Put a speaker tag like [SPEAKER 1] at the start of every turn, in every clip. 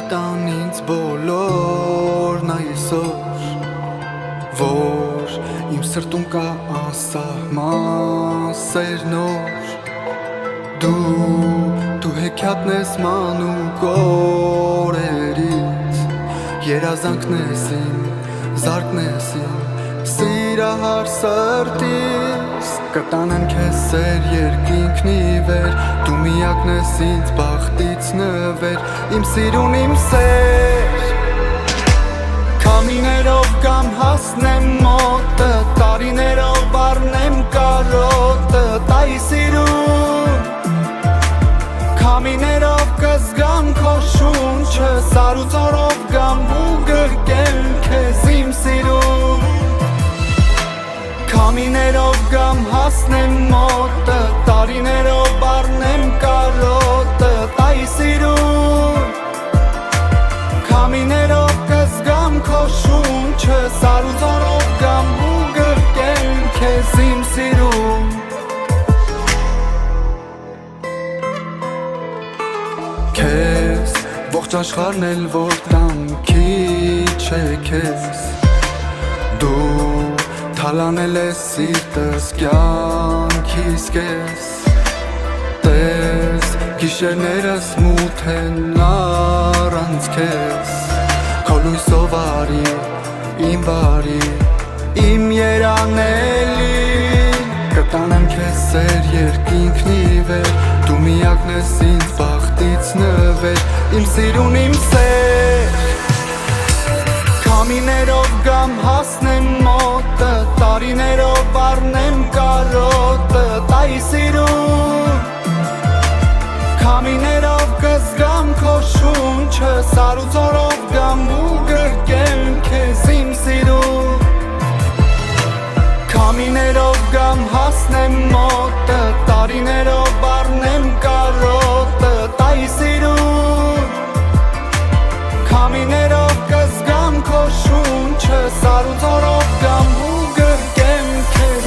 [SPEAKER 1] տան ինձ բոլորն այսօր, որ իմ սրտում կա անսահման սեր նոր։ Դու հեքիաթն ես մանուկ օրերից, երազանքն ես իմ, զարկն ես իմ սիրահար սրտից։ Կտանեն քեզ սեր երկինքն ի վեր, դու միակն ես ինձ բախտից նվեր, իմ սիրուն իմ սեր։ Քամիներով կամ հասնեմ մոտը, տարիներով առնեմ կարոտը, տայի սիրուն։ Քամիներով կզգամ քո շունչը, սարուծորով կամ ու գրկեմ քեզ իմ սիրուն։ Քամիներով կամ հասնեմ մոտը, տարիներով առնեմ կարոտը, տայի սիրուն։ Քամիներով կզգամ քո շունչը, սարուծորով կամ ու գրկեմ քեզ իմ սիրուն։ Քեզ ողջ աշխարհն էլ որ տանքի չէ քեզ, դու թալանել ես սիրտս կյանքիս կես։ Տես գիշերներս մութ են առանց քեզ, քո լույսով արի իմ բարի, իմ երանելի։ Կտանեմ քեզ սեր երկինքն ի վեր, դու միակն ես ինձ բախտից նվեր, իմ սիրուն իմ սեր։ Քամիներով կամ հասնեմ մոտը, տարիներով առնեմ կարոտը, տայի սիրուն։ Քամիներով կզգամ քո շունչը, սարուծորով կամ ու գրկեմ քեզ իմ սիրուն։ Քամիներով կամ հասնեմ մոտը, տարիներով առնեմ կարոտը, տայի սիրուն։ Քամիներով կզգամ քո շունչը, սարուծորով կամ ու գրկեմ քեզ։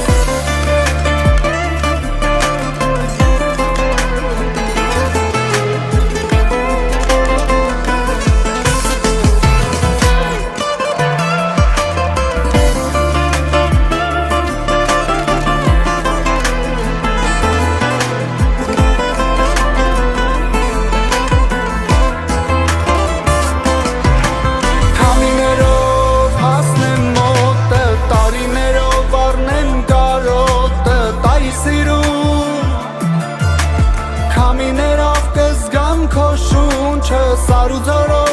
[SPEAKER 1] Քամիներով կզգամ քո շունչը, սարուծորով